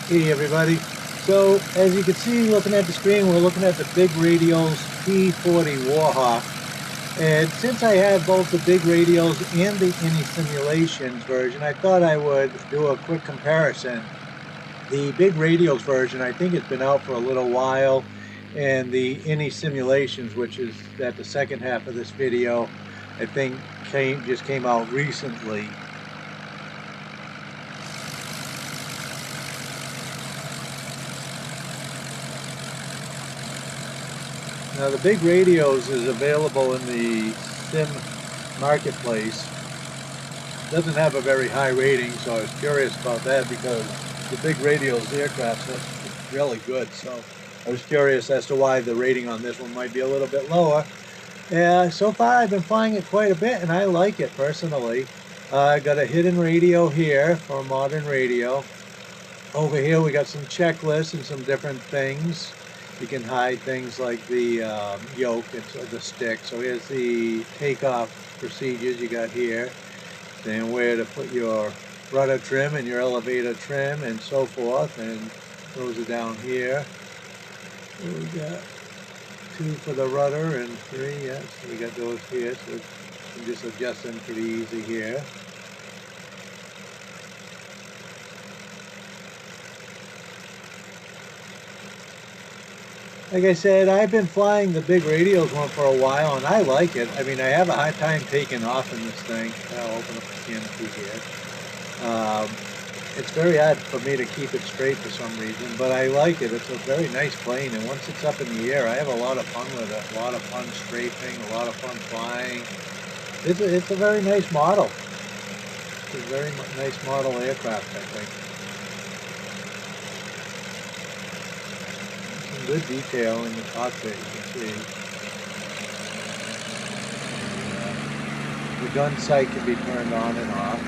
Hey everybody. So as you can see looking at the screen, we're looking at the big Radials P-40 Warhawk. And since I have both the big Radials and the iniSimulations version, I thought I would do a quick comparison. The big Radials version, I think it's been out for a little while, and the iniSimulations, which is at the second half of this video, I think just came out recently. Now the big Radials is available in the Sim marketplace. Doesn't have a very high rating, so I was curious about that because the big Radials aircraft are really good. So I was curious as to why the rating on this one might be a little bit lower. So far I've been flying it quite a bit and I like it personally. I got a hidden radio here for a modern radio. Over here we got some checklists and some different things. You can hide things like the yoke and the stick. So here's the takeoff procedures you got here. Then where to put your rudder trim and your elevator trim and so forth. And those are down here. So we got 2 for the rudder and 3, yes. So we got those here. So you can just adjust them pretty easy here. Like I said, I've been flying the big Radials one for a while, and I like it. I mean, I have a hard time taking off in this thing. I'll open up the canopy here. It's very hard for me to keep it straight for some reason, but I like it. It's a very nice plane, and once it's up in the air, I have a lot of fun with it. A lot of fun strafing, a lot of fun flying. It's a very nice model. It's a very nice model aircraft, I think. Good detail in the cockpit, you can see. The gun sight can be turned on and off.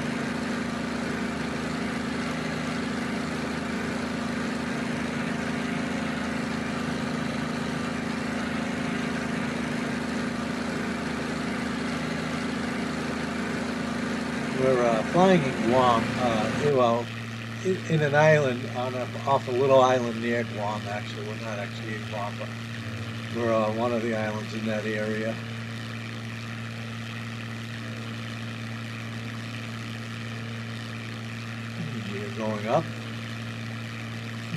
We're flying in Guam, well, in an island, off a little island near Guam, actually. We're not actually in Guam, but we're on one of the islands in that area. Gear going up.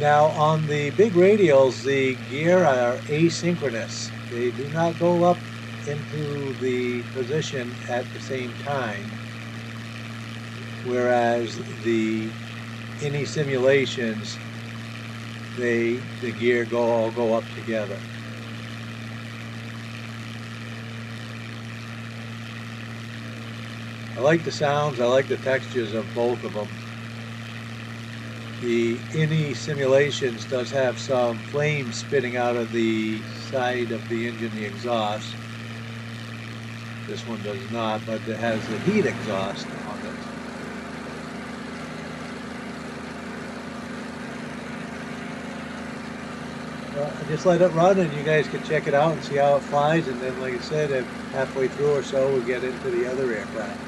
Now on the big Radials, the gear are asynchronous. They do not go up into the position at the same time, whereas the iniSimulations, the gear all go up together. I like the sounds, I like the textures of both of them. The iniSimulations does have some flames spitting out of the side of the engine, the exhaust. This one does not, but it has the heat exhaust on it. I just let it run and you guys can check it out and see how it flies, and then like I said, if halfway through or so we get into the other aircraft.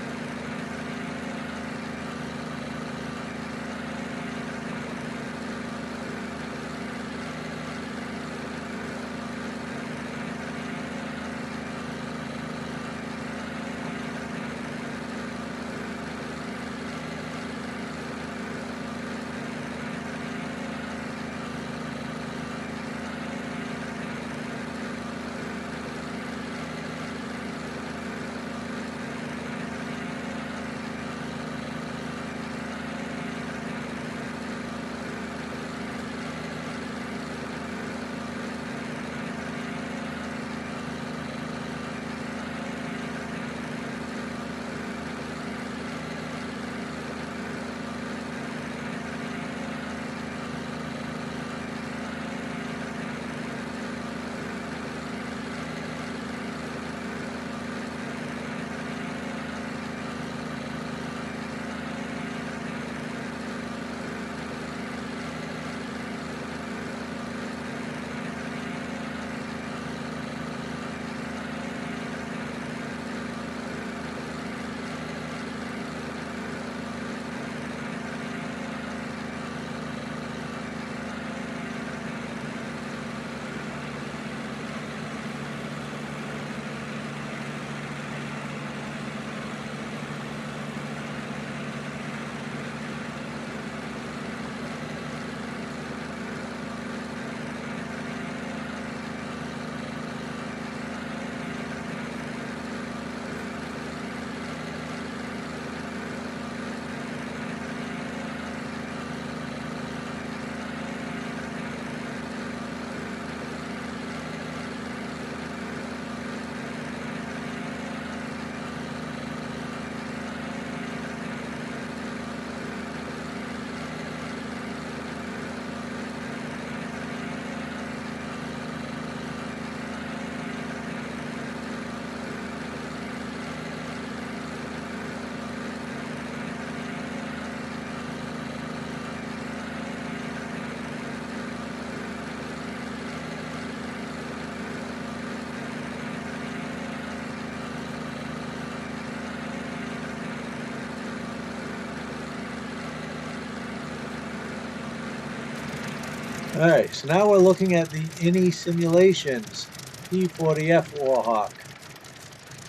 Alright, so now we're looking at the ini Simulations P-40F Warhawk.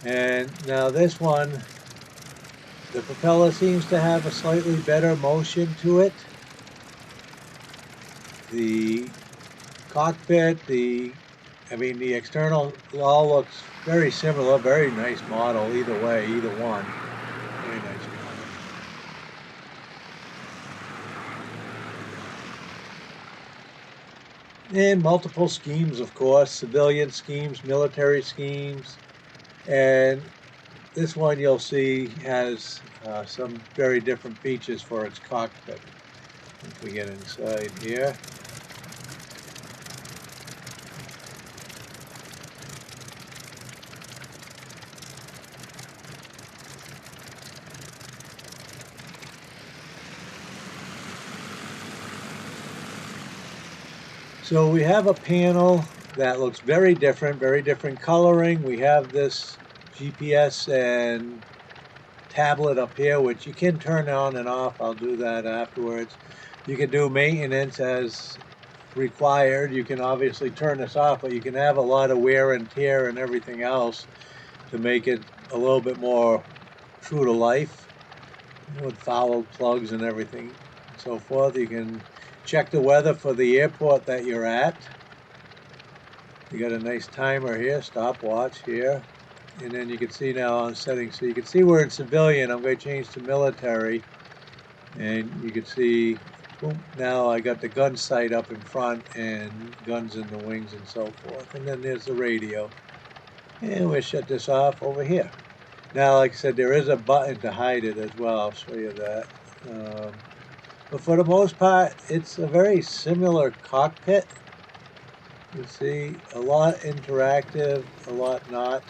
And now this one, the propeller seems to have a slightly better motion to it. The cockpit, the external all looks very similar, very nice model either way, either one. Very nice model. And multiple schemes, of course, civilian schemes, military schemes, and this one you'll see has some very different features for its cockpit. If we get inside here. So we have a panel that looks very different coloring. We have this GPS and tablet up here, which you can turn on and off. I'll do that afterwards. You can do maintenance as required. You can obviously turn this off, but you can have a lot of wear and tear and everything else to make it a little bit more true to life with fouled plugs and everything and so forth. You can check the weather for the airport that you're at. You got a nice timer here, stopwatch here. And then you can see now on settings, so you can see we're in civilian. I'm going to change to military. And you can see, boom, now I got the gun sight up in front and guns in the wings and so forth. And then there's the radio. And we'll shut this off over here. Now, like I said, there is a button to hide it as well. I'll show you that. But for the most part, it's a very similar cockpit. You see, a lot interactive, a lot not.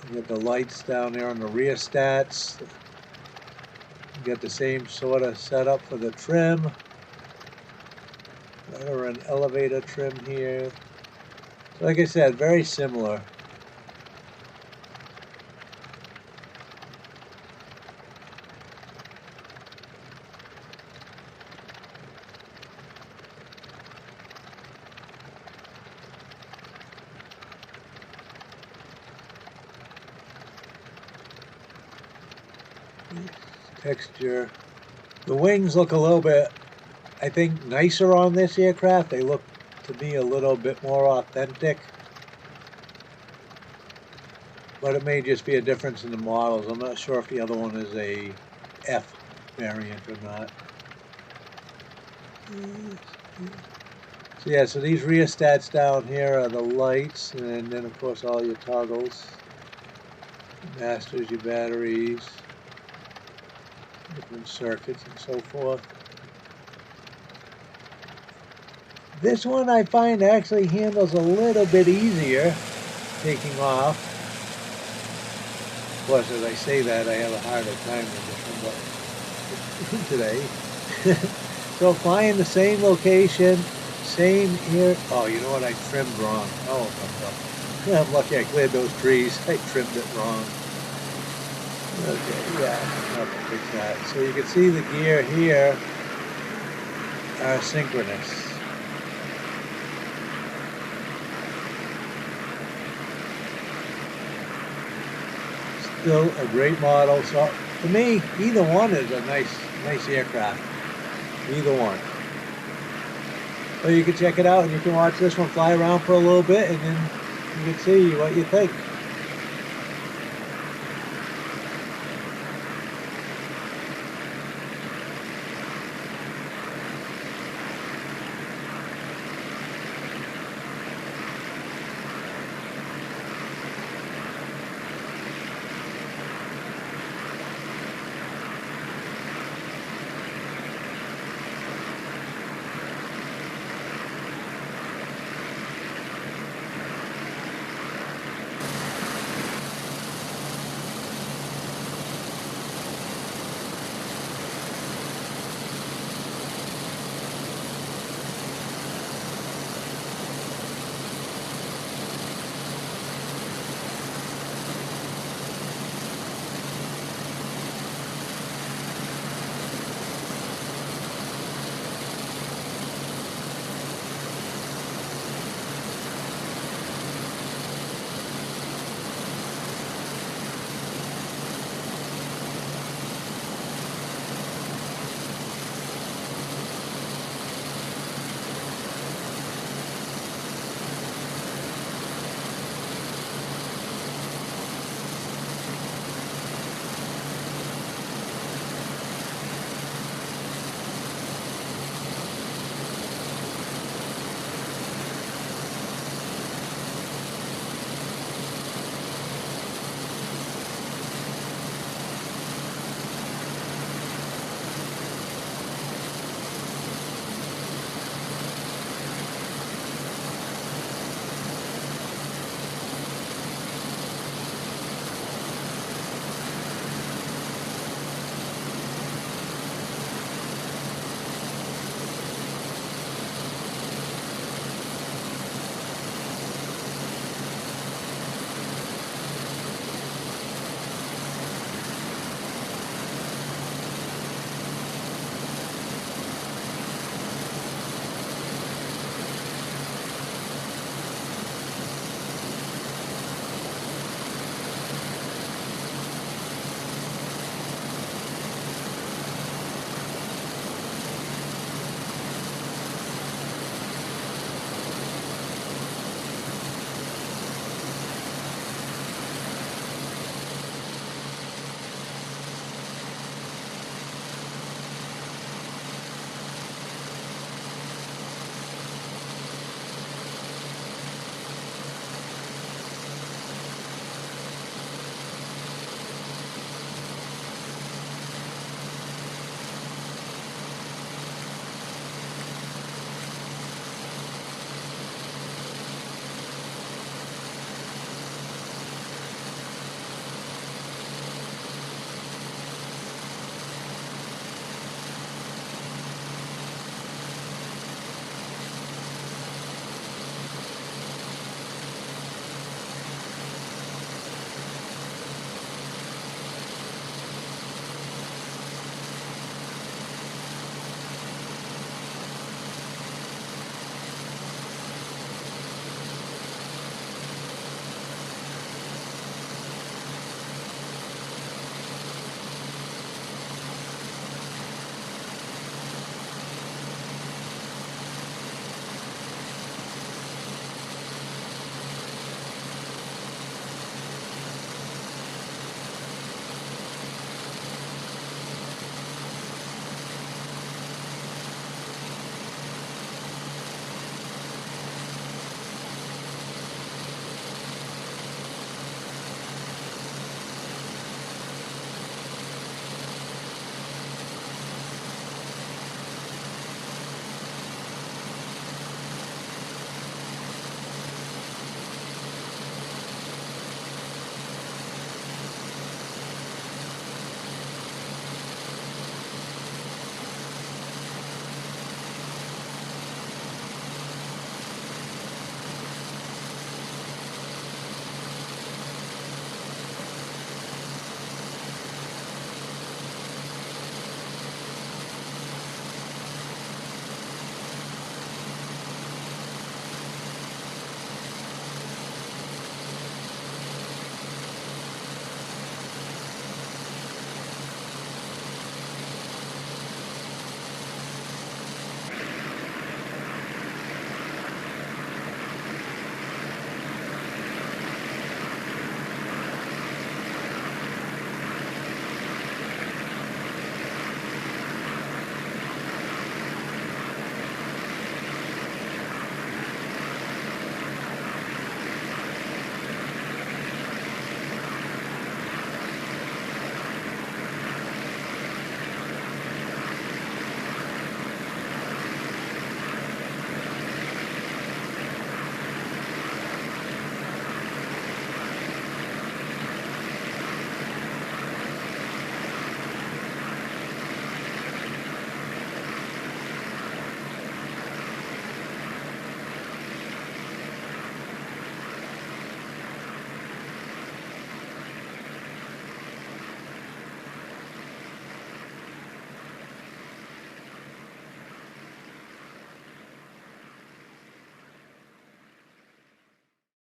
You got the lights down there on the rear stats. You got the same sort of setup for the trim. Or an elevator trim here. So like I said, very similar. Texture. The wings look a little bit, I think, nicer on this aircraft. They look to me a little bit more authentic. But it may just be a difference in the models. I'm not sure if the other one is a F variant or not. So yeah, so these rear stats down here are the lights, and then of course all your toggles. Masters, your batteries, different circuits and so forth. This one I find actually handles a little bit easier taking off. Of course, as I say that, I have a harder time with this one today. So flying the same location, same here. Oh, you know what? I trimmed wrong. Oh, I'm lucky I cleared those trees. I trimmed it wrong. Okay, yeah, I'll fix that. So you can see the gear here are synchronous. Still a great model. So to me, either one is a nice aircraft. Either one. So you can check it out and you can watch this one fly around for a little bit and then you can see what you think.